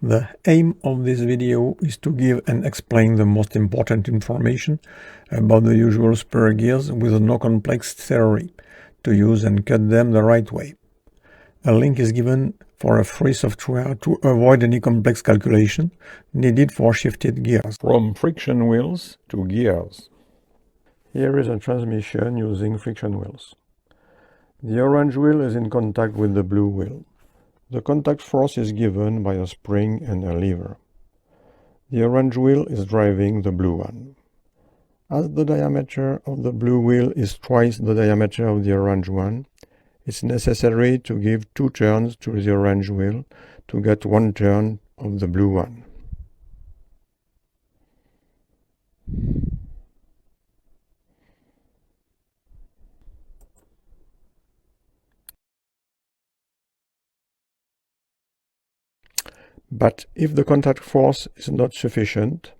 The aim of this video is to give and explain the most important information about the usual Spur gears with no complex theory, to use and cut them the right way. A link is given for a free software to avoid any complex calculation needed for shifted gears. From friction wheels to gears. Here is a transmission using friction wheels. The orange wheel is in contact with the blue wheel. The contact force is given by a spring and a lever. The orange wheel is driving the blue one. As the diameter of the blue wheel is twice the diameter of the orange one, it's necessary to give 2 turns to the orange wheel to get 1 turn of the blue one. But if the contact force is not sufficient,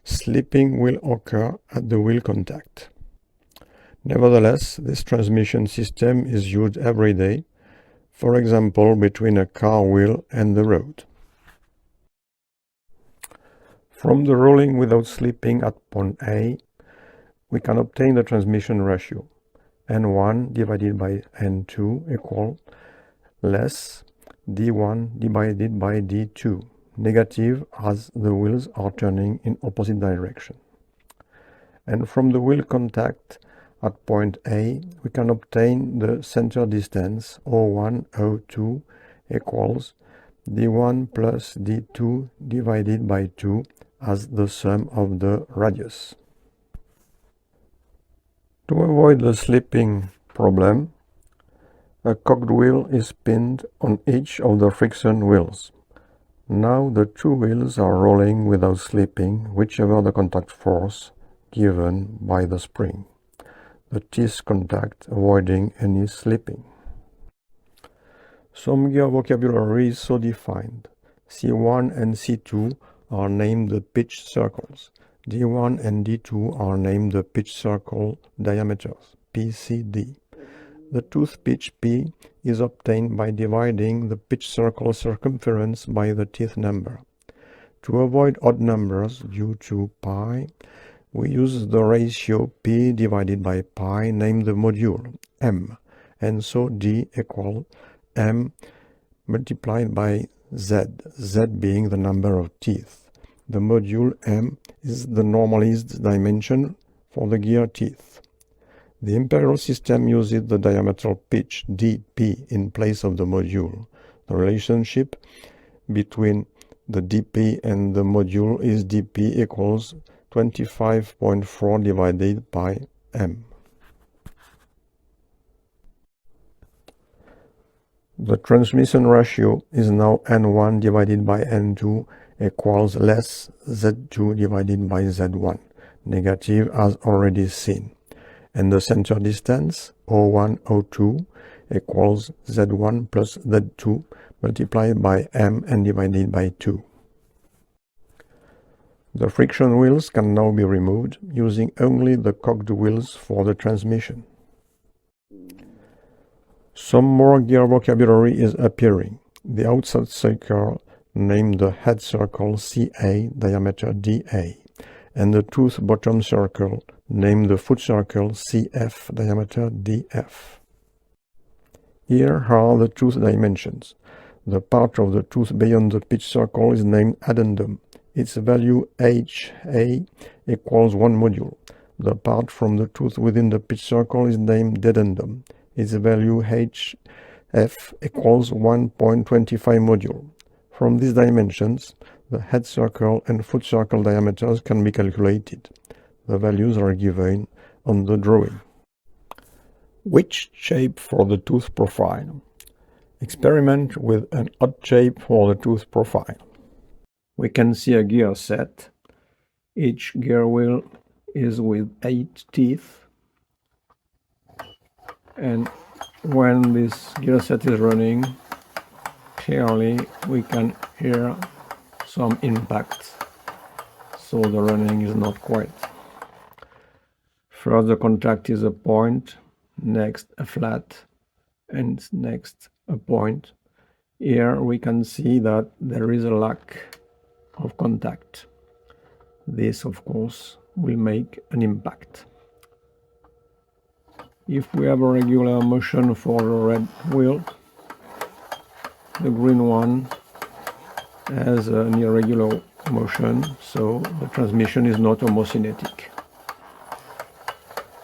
slipping will occur at the wheel contact. Nevertheless, this transmission system is used every day, for example between a car wheel and the road. From the rolling without slipping at point A, we can obtain the transmission ratio. N1 divided by N2 equal less D1 divided by D2, negative as the wheels are turning in opposite direction. And from the wheel contact at point A, we can obtain the center distance O1, O2 equals D1 plus D2 divided by 2 as the sum of the radius. To avoid the slipping problem, a cogged wheel is pinned on each of the friction wheels. Now the 2 wheels are rolling without slipping, whichever the contact force given by the spring. The teeth contact, avoiding any slipping. Some gear vocabulary is so defined. C1 and C2 are named the pitch circles. D1 and D2 are named the pitch circle diameters, PCD. The tooth pitch P is obtained by dividing the pitch circle circumference by the teeth number. To avoid odd numbers due to pi, we use the ratio P divided by pi, named the module M, and so D equal M multiplied by Z, Z being the number of teeth. The module M is the normalized dimension for the gear teeth. The imperial system uses the diametral pitch dP in place of the module. The relationship between the dP and the module is dP equals 25.4 divided by M. The transmission ratio is now N1 divided by N2 equals less Z2 divided by Z1, negative as already seen. And the center distance, O1, O2, equals Z1 plus Z2 multiplied by M and divided by 2. The friction wheels can now be removed, using only the cogged wheels for the transmission. Some more gear vocabulary is appearing. The outside circle, named the head circle CA, diameter DA, and the tooth bottom circle, named the foot circle CF, diameter DF. Here are the tooth dimensions. The part of the tooth beyond the pitch circle is named addendum. Its value HA equals 1 module. The part from the tooth within the pitch circle is named deddendum. Its value HF equals 1.25 module. From these dimensions, the head circle and foot circle diameters can be calculated. The values are given on the drawing. Which shape for the tooth profile? Experiment with an odd shape for the tooth profile. We can see a gear set. Each gear wheel is with 8 teeth. And when this gear set is running, clearly we can hear some impact. So the running is not quite. First the contact is a point, next a flat, and next a point. Here we can see that there is a lack of contact. This, of course, will make an impact. If we have a regular motion for the red wheel, the green one has an irregular motion, so the transmission is not homocynetic.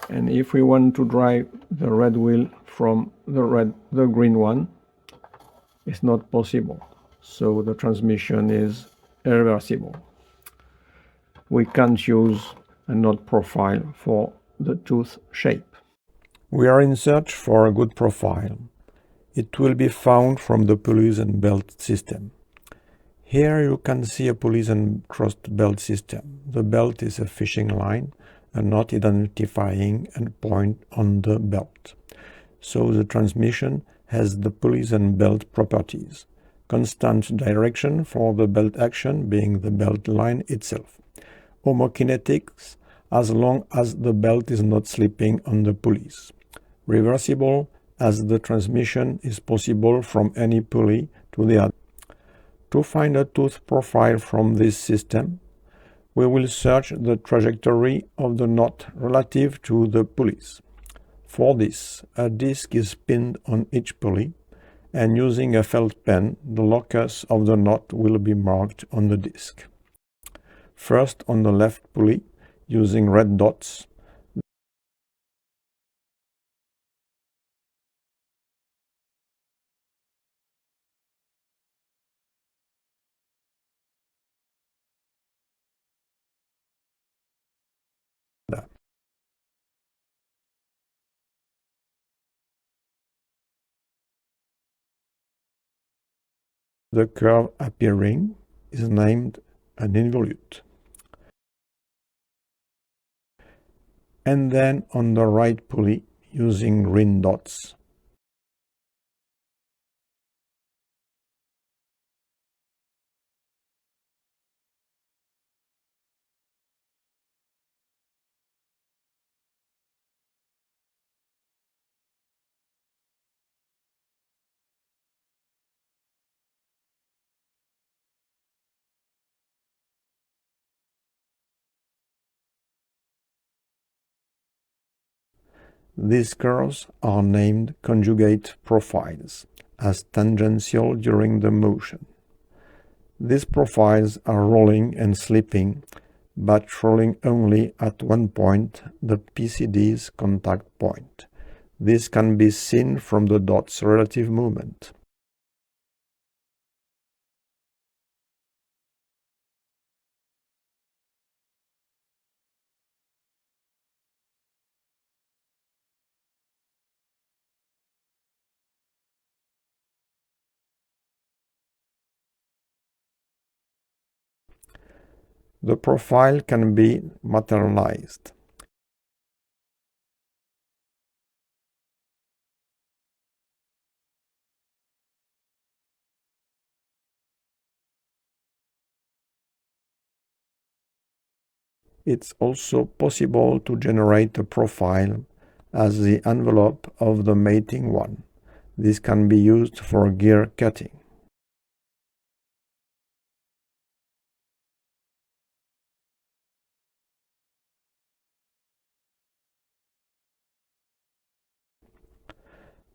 And if we want to drive the red wheel from the green one, it's not possible. So the transmission is irreversible. We can't use a knot profile for the tooth shape. We are in search for a good profile. It will be found from the pulleys and belt system. Here you can see a pulleys and crossed belt system. The belt is a fishing line, a knot identifying a point on the belt. So the transmission has the pulleys and belt properties. Constant direction for the belt action being the belt line itself. Homokinetics as long as the belt is not slipping on the pulleys. Reversible as the transmission is possible from any pulley to the other. To find a tooth profile from this system, we will search the trajectory of the knot relative to the pulleys. For this, a disc is pinned on each pulley, and using a felt pen, the locus of the knot will be marked on the disc. First on the left pulley, using red dots, the curve appearing is named an involute. And then on the right pulley, using green dots, these curves are named conjugate profiles, as tangential during the motion. These profiles are rolling and slipping, but rolling only at one point, the PCD's contact point. This can be seen from the dot's relative movement. The profile can be materialized. It's also possible to generate a profile as the envelope of the mating one. This can be used for gear cutting.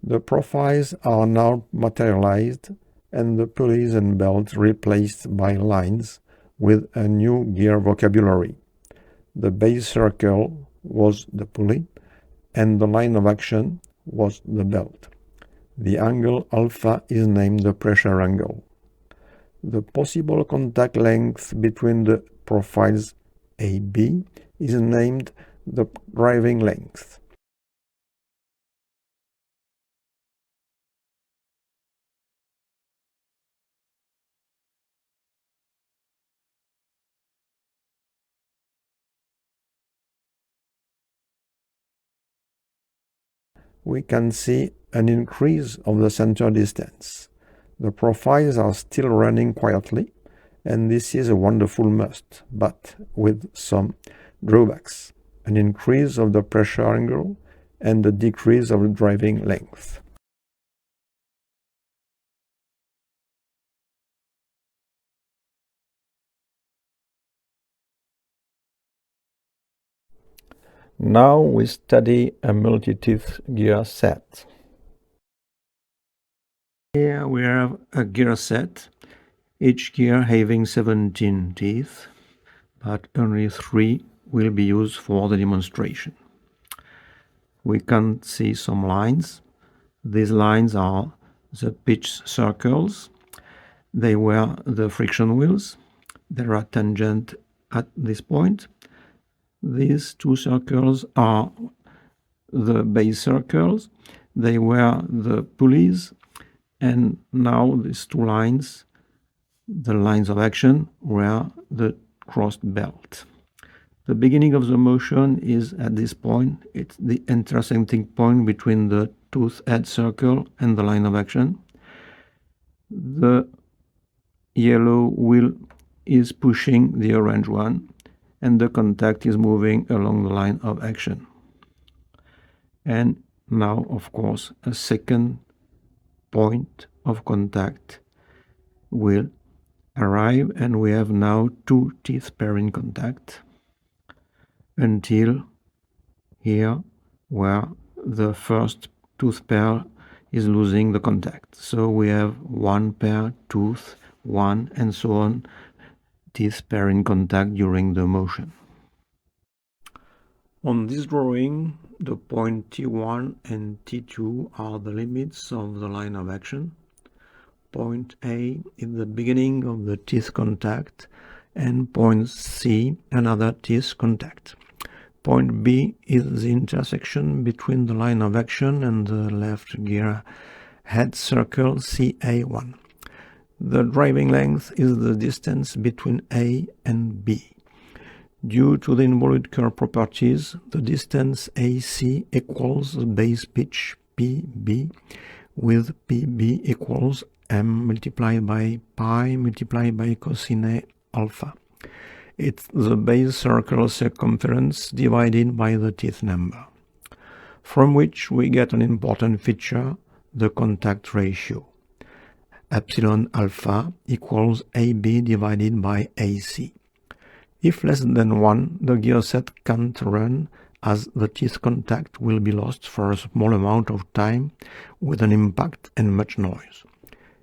The profiles are now materialized and the pulleys and belts replaced by lines with a new gear vocabulary. The base circle was the pulley and the line of action was the belt. The angle alpha is named the pressure angle. The possible contact length between the profiles AB is named the driving length. We can see an increase of the center distance. The profiles are still running quietly, and this is a wonderful must, but with some drawbacks: an increase of the pressure angle and a decrease of the driving length. Now we study a multi-teeth gear set. Here we have a gear set, each gear having 17 teeth, but only 3 will be used for the demonstration. We can see some lines. These lines are the pitch circles. They were the friction wheels. There are tangent at this point. These 2 circles are the base circles. They were the pulleys. And now these 2 lines, the lines of action, were the crossed belt. The beginning of the motion is at this point. It's the intersecting point between the tooth head circle and the line of action. The yellow wheel is pushing the orange one, and the contact is moving along the line of action. And now, of course, a second point of contact will arrive, and we have now 2 teeth pair in contact until here, where the first tooth pair is losing the contact. So we have 1 pair, tooth, 1, and so on, teeth pair in contact during the motion. On this drawing, the point T1 and T2 are the limits of the line of action. Point A is the beginning of the teeth contact, and point C another teeth contact. Point B is the intersection between the line of action and the left gear head circle CA1. The driving length is the distance between A and B. Due to the involute curve properties, the distance AC equals the base pitch PB, with PB equals m multiplied by pi multiplied by cosine alpha. It's the base circle circumference divided by the teeth number, from which we get an important feature, the contact ratio. Epsilon alpha equals AB divided by AC. If less than 1, the gear set can't run, as the teeth contact will be lost for a small amount of time with an impact and much noise.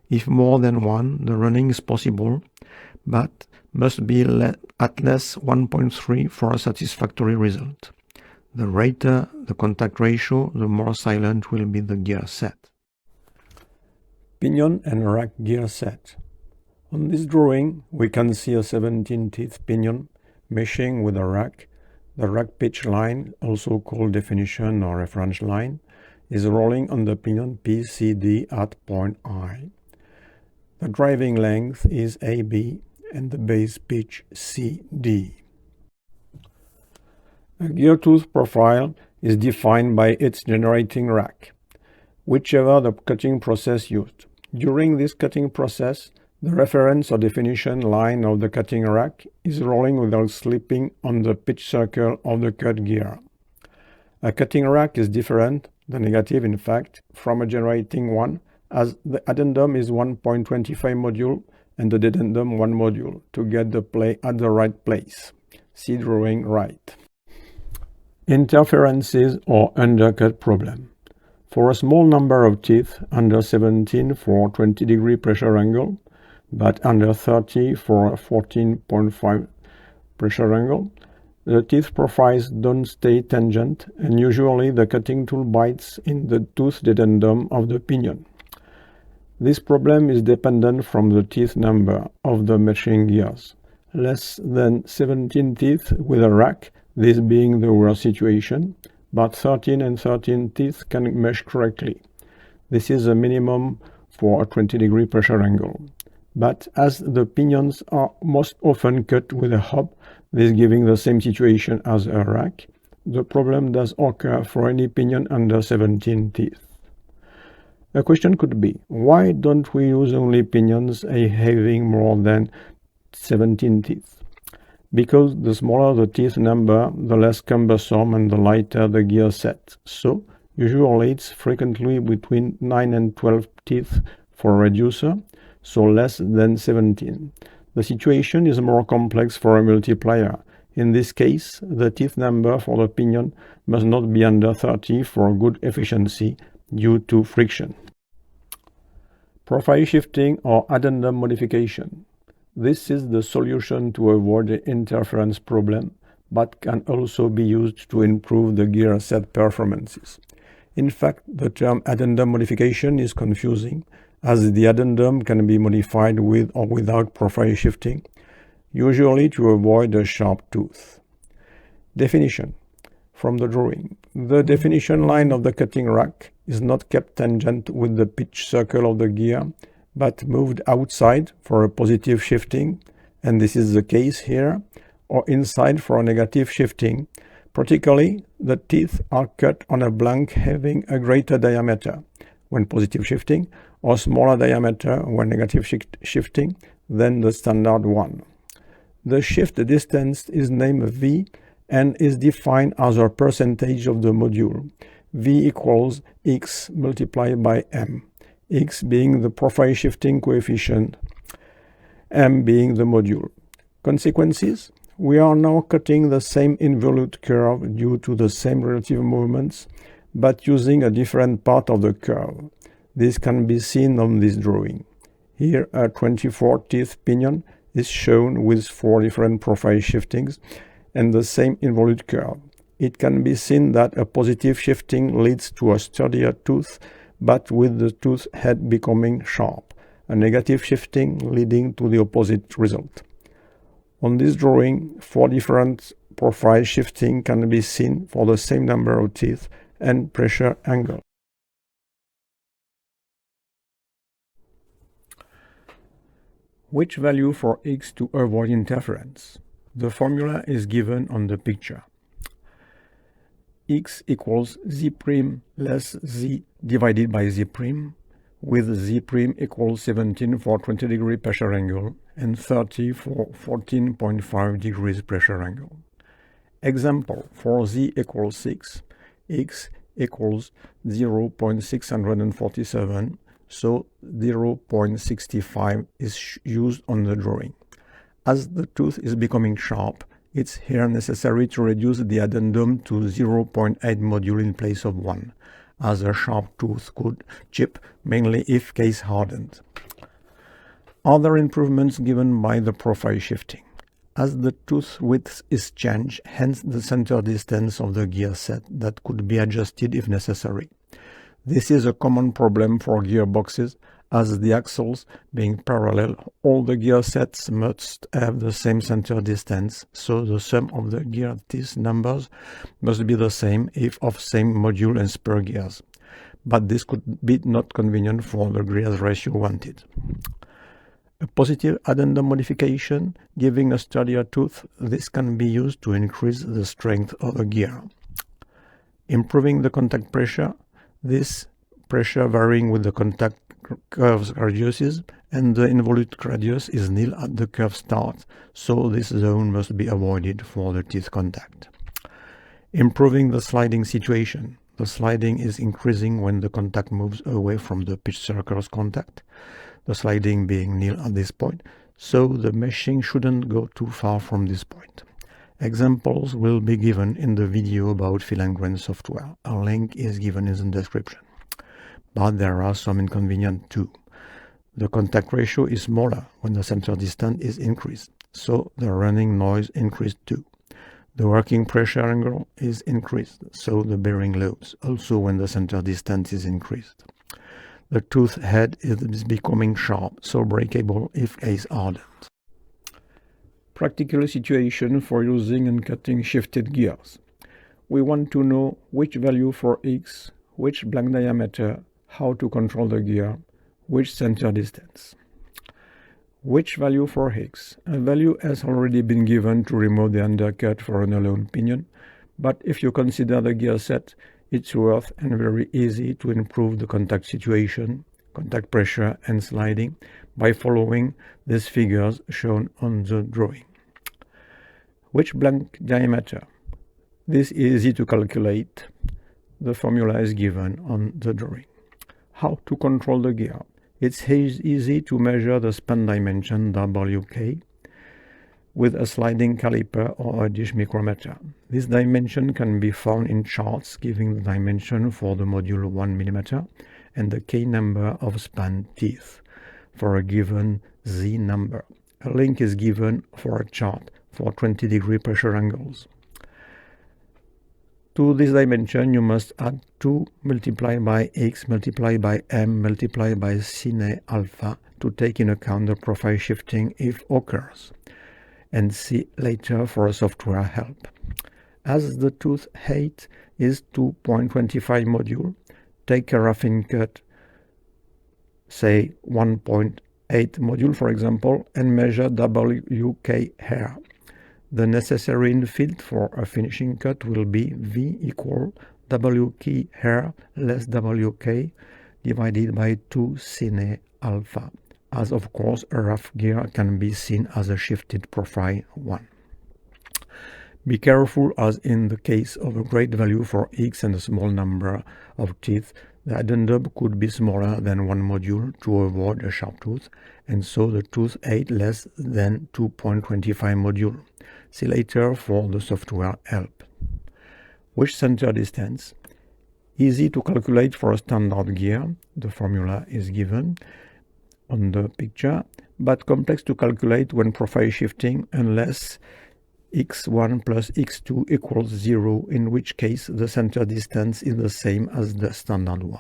If more than 1, the running is possible, but must be at less 1.3 for a satisfactory result. The greater the contact ratio, the more silent will be the gear set. Pinion and rack gear set. On this drawing, we can see a 17-teeth pinion meshing with a rack. The rack pitch line, also called definition or reference line, is rolling on the pinion PCD at point I. The driving length is AB and the base pitch CD. A gear tooth profile is defined by its generating rack, whichever the cutting process used. During this cutting process, the reference or definition line of the cutting rack is rolling without slipping on the pitch circle of the cut gear. A cutting rack is different, the negative in fact, from a generating one, as the addendum is 1.25 module and the dedendum 1 module to get the play at the right place. See drawing right. Interferences or undercut problem. For a small number of teeth, under 17 for 20-degree pressure angle, but under 30 for a 14.5 pressure angle, the teeth profiles don't stay tangent, and usually the cutting tool bites in the tooth dedendum of the pinion. This problem is dependent from the teeth number of the meshing gears. Less than 17 teeth with a rack, this being the worst situation, but 13 and 13 teeth can mesh correctly. This is a minimum for a 20-degree pressure angle. But as the pinions are most often cut with a hub, this giving the same situation as a rack, the problem does occur for any pinion under 17 teeth. A question could be, why don't we use only pinions having more than 17 teeth? Because the smaller the teeth number, the less cumbersome and the lighter the gear set. So, usually it's frequently between 9 and 12 teeth for a reducer, so less than 17. The situation is more complex for a multiplier. In this case, the teeth number for the pinion must not be under 30 for good efficiency due to friction. Profile shifting or addendum modification. This is the solution to avoid the interference problem, but can also be used to improve the gear set performances. In fact, the term addendum modification is confusing, as the addendum can be modified with or without profile shifting, usually to avoid a sharp tooth. Definition. From the drawing, the definition line of the cutting rack is not kept tangent with the pitch circle of the gear, but moved outside for a positive shifting, and this is the case here, or inside for a negative shifting. Particularly, the teeth are cut on a blank having a greater diameter when positive shifting, or smaller diameter when negative shifting than the standard one. The shift distance is named V and is defined as a percentage of the module. V equals X multiplied by M, X being the profile shifting coefficient, M being the module. Consequences? We are now cutting the same involute curve due to the same relative movements, but using a different part of the curve. This can be seen on this drawing. Here a 24 teeth pinion is shown with 4 different profile shiftings and the same involute curve. It can be seen that a positive shifting leads to a sturdier tooth, but with the tooth head becoming sharp, a negative shifting leading to the opposite result. On this drawing, 4 different profile shifting can be seen for the same number of teeth and pressure angle. Which value for X to avoid interference? The formula is given on the picture. X equals Z' less Z divided by Z', with Z' equals 17 for 20 degree pressure angle and 30 for 14.5 degrees pressure angle. Example, for Z equals 6, X equals 0.647, so 0.65 is used on the drawing. As the tooth is becoming sharp, it's here necessary to reduce the addendum to 0.8 module in place of 1, as a sharp tooth could chip, mainly if case hardened. Other improvements given by the profile shifting. As the tooth width is changed, hence the center distance of the gear set that could be adjusted if necessary. This is a common problem for gearboxes, as the axles being parallel, all the gear sets must have the same center distance, so the sum of the gear teeth numbers must be the same if of same module and spur gears. But this could be not convenient for the gears ratio wanted. A positive addendum modification, giving a sturdier tooth, this can be used to increase the strength of the gear. Improving the contact pressure, this pressure varying with the contact curve's radiuses, and the involute radius is nil at the curve start, so this zone must be avoided for the teeth contact. Improving the sliding situation. The sliding is increasing when the contact moves away from the pitch circle's contact, the sliding being nil at this point, so the meshing shouldn't go too far from this point. Examples will be given in the video about fill and grain software. A link is given in the description. But there are some inconvenience too. The contact ratio is smaller when the center distance is increased, so the running noise increased too. The working pressure angle is increased, so the bearing loads, also when the center distance is increased. The tooth head is becoming sharp, so breakable if case hardened. Practical situation for using and cutting shifted gears. We want to know which value for X, which blank diameter, how to control the gear, which center distance. Which value for X? A value has already been given to remove the undercut for an alone pinion, but if you consider the gear set, it's worth and very easy to improve the contact situation, contact pressure and sliding by following these figures shown on the drawing. Which blank diameter? This is easy to calculate. The formula is given on the drawing. How to control the gear? It's easy to measure the span dimension WK. with a sliding caliper or a dish micrometer. This dimension can be found in charts giving the dimension for the module 1 mm and the K number of span teeth for a given Z number. A link is given for a chart for 20-degree pressure angles. To this dimension, you must add 2 multiplied by x multiplied by m multiplied by cine alpha to take in account the profile shifting if occurs, and see later for a software help. As the tooth height is 2.25 module, take a roughing cut, say 1.8 module for example, and measure WK hair. The necessary infield for a finishing cut will be V equal WK hair less WK divided by 2 cine alpha, as of course a rough gear can be seen as a shifted profile 1. Be careful, as in the case of a great value for x and a small number of teeth, the addendum could be smaller than 1 module to avoid a sharp tooth, and so the tooth height less than 2.25 module. See later for the software help. Which center distance? Easy to calculate for a standard gear. The formula is given on the picture, but complex to calculate when profile shifting unless x1 plus x2 equals 0, in which case the center distance is the same as the standard one.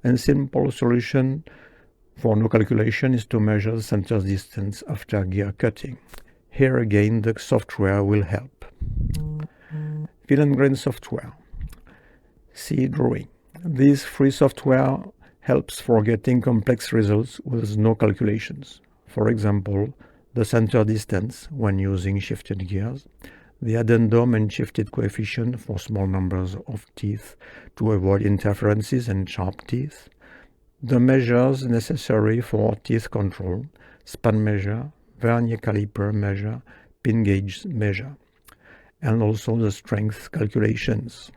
And simple solution for no calculation is to measure the center distance after gear cutting. Here again the software will help. Fill and grain software. See drawing. This free software helps for getting complex results with no calculations. For example, the center distance when using shifted gears, the addendum and shifted coefficient for small numbers of teeth to avoid interferences and sharp teeth, the measures necessary for teeth control, span measure, vernier caliper measure, pin gauge measure, and also the strength calculations.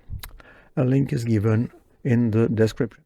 A link is given in the description.